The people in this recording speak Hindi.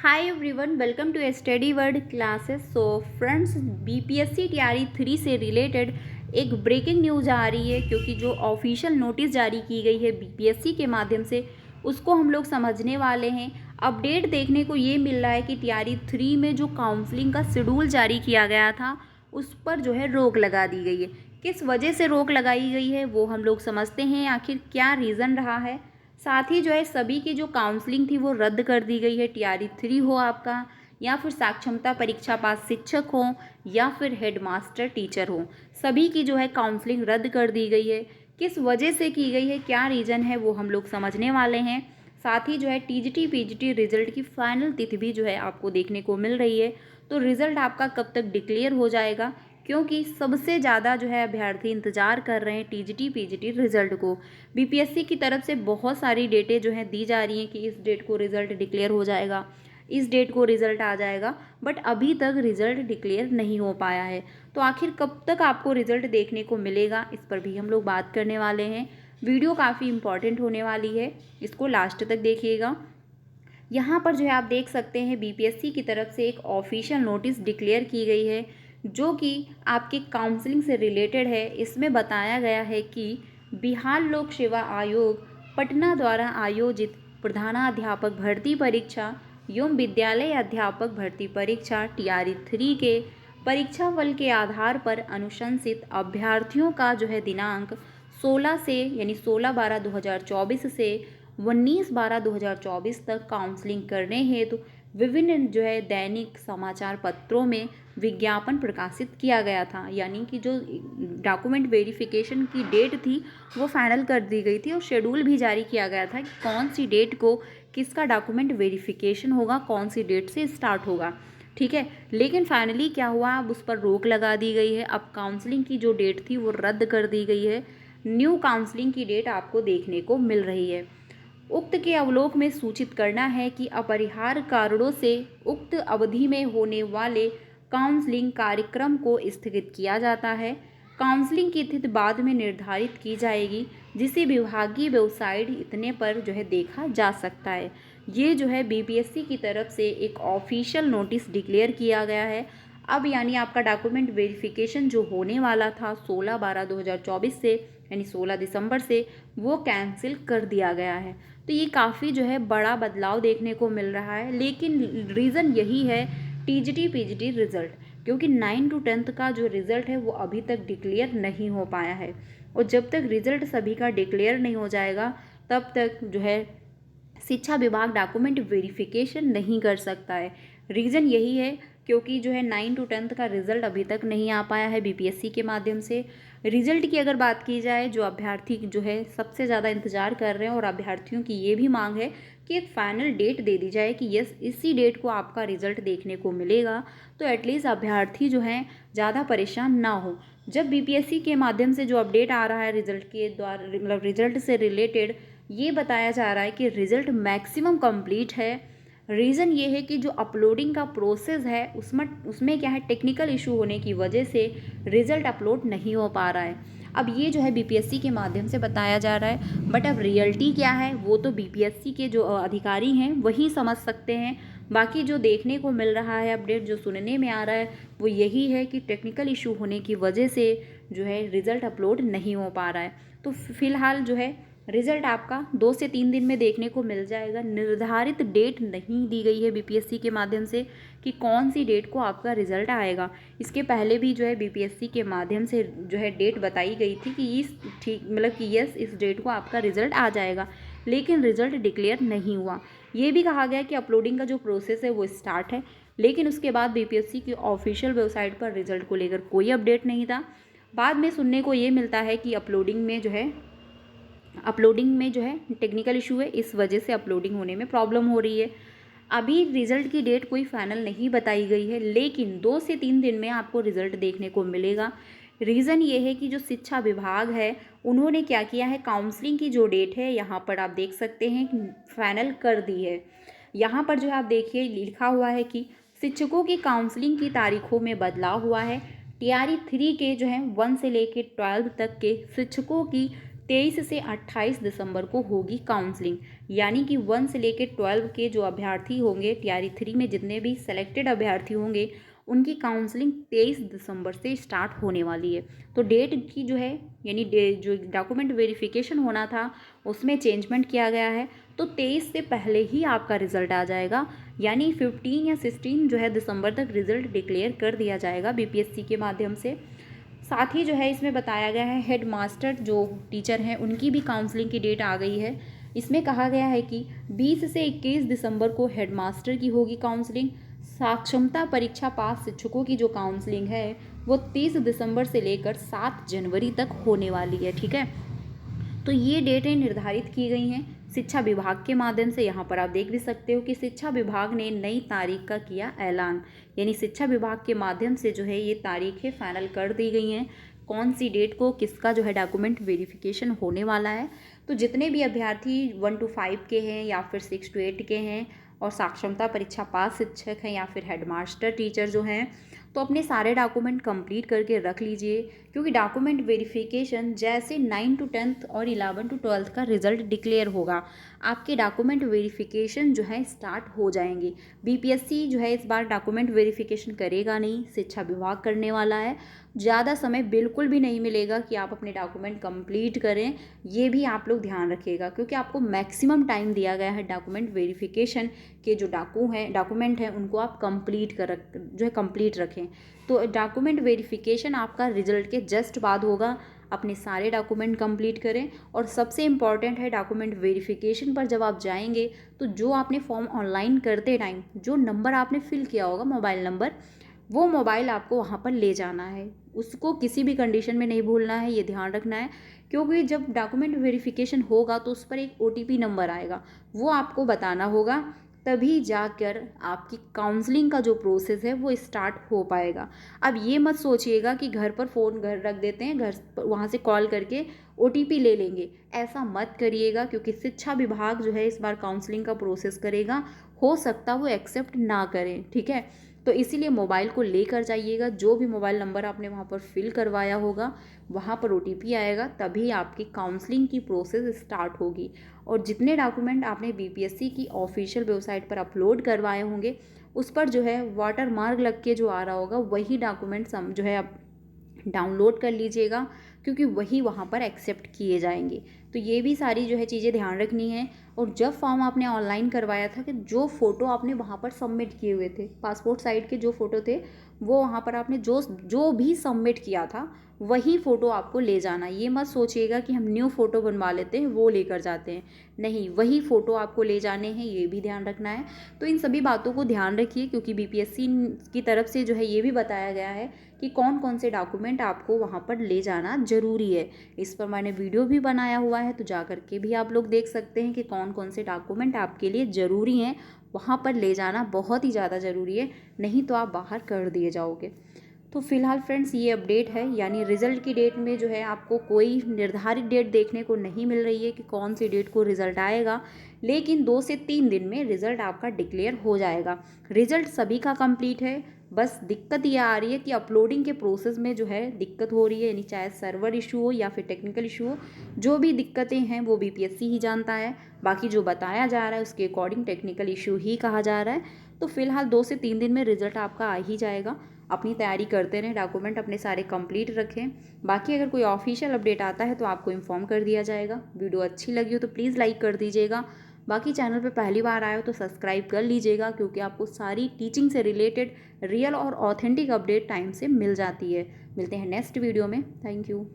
Hi everyone, welcome to study word classes. So friends, BPSC TRE 3 से रिलेटेड एक ब्रेकिंग न्यूज़ आ रही है, क्योंकि जो ऑफिशियल नोटिस जारी की गई है बीपीएससी के माध्यम से उसको हम लोग समझने वाले हैं। अपडेट देखने को ये मिल रहा है कि टीआरई 3 में जो काउंसलिंग का शेड्यूल जारी किया गया था उस पर जो है रोक लगा दी गई है। किस वजह से रोक लगाई गई है वो हम लोग समझते हैं, आखिर क्या रीज़न रहा है। साथ ही जो है सभी की जो काउंसलिंग थी वो रद्द कर दी गई है। टीआरई 3 हो आपका, या फिर साक्षरता परीक्षा पास शिक्षक हो, या फिर हेडमास्टर टीचर हो, सभी की जो है काउंसलिंग रद्द कर दी गई है। किस वजह से की गई है, क्या रीज़न है, वो हम लोग समझने वाले हैं। साथ ही जो है टीजीटी पीजीटी रिजल्ट की फाइनल तिथि भी जो है आपको देखने को मिल रही है। तो रिज़ल्ट आपका कब तक डिक्लेयर हो जाएगा, क्योंकि सबसे ज़्यादा जो है अभ्यर्थी इंतज़ार कर रहे हैं टीजीटी पीजीटी रिजल्ट को। बीपीएससी की तरफ से बहुत सारी डेटें जो हैं दी जा रही हैं कि इस डेट को रिज़ल्ट डिक्लेयर हो जाएगा, इस डेट को रिज़ल्ट आ जाएगा, बट अभी तक रिज़ल्ट डिक्लेयर नहीं हो पाया है। तो आखिर कब तक आपको रिज़ल्ट देखने को मिलेगा, इस पर भी हम लोग बात करने वाले हैं। वीडियो काफ़ी इंपॉर्टेंट होने वाली है, इसको लास्ट तक देखिएगा। यहाँ पर जो है आप देख सकते हैं बीपीएससी की तरफ से एक ऑफिशियल नोटिस डिक्लेयर की गई है, जो कि आपके काउंसलिंग से रिलेटेड है। इसमें बताया गया है कि बिहार लोक सेवा आयोग पटना द्वारा आयोजित प्रधानाध्यापक भर्ती परीक्षा एवं विद्यालय अध्यापक भर्ती परीक्षा टीआरई 3 के परीक्षा फल के आधार पर अनुशंसित अभ्यर्थियों का जो है दिनांक 16 से यानी 16/12/2024 से 19/12/2024 तक काउंसलिंग करने हेतु विभिन्न जो है दैनिक समाचार पत्रों में विज्ञापन प्रकाशित किया गया था। यानी कि जो डॉक्यूमेंट वेरिफिकेशन की डेट थी वो फाइनल कर दी गई थी, और शेड्यूल भी जारी किया गया था कि कौन सी डेट को किसका डॉक्यूमेंट वेरिफिकेशन होगा, कौन सी डेट से स्टार्ट होगा। ठीक है, लेकिन फाइनली क्या हुआ, अब उस पर रोक लगा दी गई है। अब काउंसलिंग की जो डेट थी वो रद्द कर दी गई है। न्यू काउंसलिंग की डेट आपको देखने को मिल रही है। उक्त के अवलोक में सूचित करना है कि अपरिहार्य कारणों से उक्त अवधि में होने वाले काउंसलिंग कार्यक्रम को स्थगित किया जाता है। काउंसलिंग की तिथि बाद में निर्धारित की जाएगी, जिसे विभागीय वेबसाइट इतने पर जो है देखा जा सकता है। ये जो है बीपीएससी की तरफ से एक ऑफिशियल नोटिस डिक्लेयर किया गया है। अब यानी आपका डॉक्यूमेंट वेरिफिकेशन जो होने वाला था 16/12/2024 से, यानी 16 दिसंबर से, वो कैंसिल कर दिया गया है। तो ये काफ़ी जो है बड़ा बदलाव देखने को मिल रहा है। लेकिन रीज़न यही है टीजीटी पीजीटी रिज़ल्ट, क्योंकि 9 to 10 का जो रिज़ल्ट है वो अभी तक डिक्लेयर नहीं हो पाया है, और जब तक रिज़ल्ट सभी का डिक्लेयर नहीं हो जाएगा तब तक जो है शिक्षा विभाग डॉक्यूमेंट वेरिफिकेशन नहीं कर सकता है। रीज़न यही है, क्योंकि जो है 9 to 10 का रिज़ल्ट अभी तक नहीं आ पाया है बीपीएससी के माध्यम से। रिज़ल्ट की अगर बात की जाए, जो अभ्यर्थी जो है सबसे ज़्यादा इंतज़ार कर रहे हैं, और अभ्यर्थियों की ये भी मांग है कि एक फाइनल डेट दे दी जाए कि यस, इसी डेट को आपका रिज़ल्ट देखने को मिलेगा, तो एटलीस्ट अभ्यर्थी जो हैं ज़्यादा परेशान ना हो। जब बीपीएससी के माध्यम से जो अपडेट आ रहा है रिज़ल्ट के द्वारा, मतलब रिज़ल्ट से रिलेटेड, ये बताया जा रहा है कि रिज़ल्ट मैक्सिमम कंप्लीट है। रीज़न ये है कि जो अपलोडिंग का प्रोसेस है उसमें क्या है, टेक्निकल इशू होने की वजह से रिज़ल्ट अपलोड नहीं हो पा रहा है। अब ये जो है बीपीएससी के माध्यम से बताया जा रहा है, बट अब रियलिटी क्या है वो तो बीपीएससी के जो अधिकारी हैं वही समझ सकते हैं। बाकी जो देखने को मिल रहा है अपडेट, जो सुनने में आ रहा है, वो यही है कि टेक्निकल इशू होने की वजह से जो है रिज़ल्ट अपलोड नहीं हो पा रहा है। तो फिलहाल जो है रिज़ल्ट आपका 2 से 3 दिन में देखने को मिल जाएगा। निर्धारित डेट नहीं दी गई है बीपीएससी के माध्यम से कि कौन सी डेट को आपका रिज़ल्ट आएगा। इसके पहले भी जो है बीपीएससी के माध्यम से जो है डेट बताई गई थी कि इस ठीक मतलब कि यस, इस डेट को आपका रिज़ल्ट आ जाएगा, लेकिन रिज़ल्ट डिक्लेयर नहीं हुआ। ये भी कहा गया कि अपलोडिंग का जो प्रोसेस है वो स्टार्ट है, लेकिन उसके बाद बीपीएससी की ऑफिशियल वेबसाइट पर रिज़ल्ट को लेकर कोई अपडेट नहीं था। बाद में सुनने को ये मिलता है कि अपलोडिंग में जो है टेक्निकल इशू है, इस वजह से अपलोडिंग होने में प्रॉब्लम हो रही है। अभी रिज़ल्ट की डेट कोई फाइनल नहीं बताई गई है, लेकिन 2 से 3 दिन में आपको रिज़ल्ट देखने को मिलेगा। रीज़न ये है कि जो शिक्षा विभाग है उन्होंने क्या किया है, काउंसलिंग की जो डेट है यहाँ पर आप देख सकते हैं फाइनल कर दी है। यहाँ पर जो है आप देखिए लिखा हुआ है कि शिक्षकों की काउंसलिंग की तारीखों में बदलाव हुआ है। टीआरई 3 के जो है 1 से लेकर 12 तक के शिक्षकों की 23 से 28 दिसंबर को होगी काउंसलिंग, यानी कि 1 से लेकर 12 के जो अभ्यर्थी होंगे टीआरई 3 में जितने भी सेलेक्टेड अभ्यर्थी होंगे उनकी काउंसलिंग 23 दिसंबर से स्टार्ट होने वाली है। तो डेट की जो है यानी जो डॉक्यूमेंट वेरिफिकेशन होना था उसमें चेंजमेंट किया गया है, तो 23 से पहले ही आपका रिजल्ट आ जाएगा, यानी 15 या 16 जो है दिसंबर तक रिजल्ट डिक्लेयर कर दिया जाएगा बीपीएससी के माध्यम से। साथ ही जो है इसमें बताया गया है हेड मास्टर जो टीचर हैं उनकी भी काउंसलिंग की डेट आ गई है। इसमें कहा गया है कि 20 से 21 दिसंबर को हेड मास्टर की होगी काउंसलिंग। साक्षरता परीक्षा पास शिक्षकों की जो काउंसलिंग है वो 30 दिसंबर से लेकर 7 जनवरी तक होने वाली है। ठीक है, तो ये डेटें निर्धारित की गई हैं शिक्षा विभाग के माध्यम से। यहाँ पर आप देख भी सकते हो कि शिक्षा विभाग ने नई तारीख का किया ऐलान, यानी शिक्षा विभाग के माध्यम से जो है ये तारीखें फाइनल कर दी गई हैं कौन सी डेट को किसका जो है डॉक्यूमेंट वेरिफिकेशन होने वाला है। तो जितने भी अभ्यर्थी 1 to 5 के हैं या फिर 6 to 8 के हैं और साक्षरता परीक्षा पास शिक्षक हैं या फिर हेडमास्टर टीचर जो हैं, तो अपने सारे डॉक्यूमेंट कंप्लीट करके रख लीजिए, क्योंकि डॉक्यूमेंट वेरिफिकेशन जैसे 9 to 10 और 11 to 12 का रिजल्ट डिक्लेयर होगा आपके डॉक्यूमेंट वेरिफिकेशन जो है स्टार्ट हो जाएंगे। बीपीएससी जो है इस बार डॉक्यूमेंट वेरिफिकेशन करेगा नहीं, शिक्षा विभाग करने वाला है। ज़्यादा समय बिल्कुल भी नहीं मिलेगा कि आप अपने डॉक्यूमेंट कंप्लीट करें, ये भी आप लोग ध्यान रखिएगा, क्योंकि आपको मैक्सिमम टाइम दिया गया है डॉक्यूमेंट वेरिफिकेशन के जो डॉक्यूमेंट हैं उनको आप कंप्लीट रखें। तो डॉक्यूमेंट वेरिफिकेशन आपका रिजल्ट के जस्ट बाद होगा। अपने सारे डॉक्यूमेंट कंप्लीट करें, और सबसे इम्पॉर्टेंट है डॉक्यूमेंट वेरिफिकेशन पर जब आप जाएंगे तो जो आपने फॉर्म ऑनलाइन करते टाइम जो नंबर आपने फिल किया होगा मोबाइल नंबर, वो मोबाइल आपको वहाँ पर ले जाना है, उसको किसी भी कंडीशन में नहीं भूलना है, ये ध्यान रखना है। क्योंकि जब डॉक्यूमेंट वेरिफिकेशन होगा तो उस पर एक ओटीपी नंबर आएगा, वो आपको बताना होगा, तभी जाकर आपकी काउंसलिंग का जो प्रोसेस है वो स्टार्ट हो पाएगा। अब ये मत सोचिएगा कि घर पर फ़ोन घर रख देते हैं, घर पर वहाँ से कॉल करके ओटीपी ले लेंगे, ऐसा मत करिएगा, क्योंकि शिक्षा विभाग जो है इस बार काउंसलिंग का प्रोसेस करेगा, हो सकता वो एक्सेप्ट ना करें। ठीक है, तो इसीलिए मोबाइल को लेकर जाइएगा, जो भी मोबाइल नंबर आपने वहाँ पर फिल करवाया होगा वहाँ पर ओटीपी आएगा, तभी आपकी काउंसलिंग की प्रोसेस स्टार्ट होगी। और जितने डॉक्यूमेंट आपने बीपीएससी की ऑफिशियल वेबसाइट पर अपलोड करवाए होंगे उस पर जो है वाटर मार्क लग के जो आ रहा होगा वही डॉक्यूमेंट जो है आप डाउनलोड कर लीजिएगा, क्योंकि वही वहाँ पर एक्सेप्ट किए जाएंगे। तो ये भी सारी जो है चीज़ें ध्यान रखनी है। और जब फॉर्म आपने ऑनलाइन करवाया था कि जो फ़ोटो आपने वहाँ पर सबमिट किए हुए थे, पासपोर्ट साइज के जो फ़ोटो थे वो वहाँ पर आपने जो भी सबमिट किया था वही फ़ोटो आपको ले जाना। ये मत सोचिएगा कि हम न्यू फ़ोटो बनवा लेते हैं वो लेकर जाते हैं, नहीं, वही फ़ोटो आपको ले जाने हैं, ये भी ध्यान रखना है। तो इन सभी बातों को ध्यान रखिए, क्योंकि बीपीएससी की तरफ से जो है ये भी बताया गया है कि कौन कौन से डॉक्यूमेंट आपको वहाँ पर ले जाना ज़रूरी है। इस पर मैंने वीडियो भी बनाया हुआ है, तो जा कर के भी आप लोग देख सकते हैं कि कौन कौन से डॉक्यूमेंट आपके लिए ज़रूरी हैं, वहाँ पर ले जाना बहुत ही ज़्यादा ज़रूरी है, नहीं तो आप बाहर कर दिए जाओगे। तो फिलहाल फ्रेंड्स ये अपडेट है, यानी रिज़ल्ट की डेट में जो है आपको कोई निर्धारित डेट देखने को नहीं मिल रही है कि कौन सी डेट को रिज़ल्ट आएगा, लेकिन 2 से 3 दिन में रिज़ल्ट आपका डिक्लेयर हो जाएगा। रिज़ल्ट सभी का कंप्लीट है, बस दिक्कत ये आ रही है कि अपलोडिंग के प्रोसेस में जो है दिक्कत हो रही है, यानी चाहे सर्वर इशू हो या फिर टेक्निकल इशू हो, जो भी दिक्कतें हैं वो बीपीएससी ही जानता है। बाकी जो बताया जा रहा है उसके अकॉर्डिंग टेक्निकल इशू ही कहा जा रहा है। तो फिलहाल 2 से 3 दिन में रिज़ल्ट आपका आ ही जाएगा। अपनी तैयारी करते रहें, डॉक्यूमेंट अपने सारे कंप्लीट रखें। बाकी अगर कोई ऑफिशियल अपडेट आता है तो आपको इन्फॉर्म कर दिया जाएगा। वीडियो अच्छी लगी हो तो प्लीज़ लाइक कर दीजिएगा। बाकी चैनल पे पहली बार आए हो तो सब्सक्राइब कर लीजिएगा, क्योंकि आपको सारी टीचिंग से रिलेटेड रियल और ऑथेंटिक अपडेट टाइम से मिल जाती है। मिलते हैं नेक्स्ट वीडियो में। Thank you.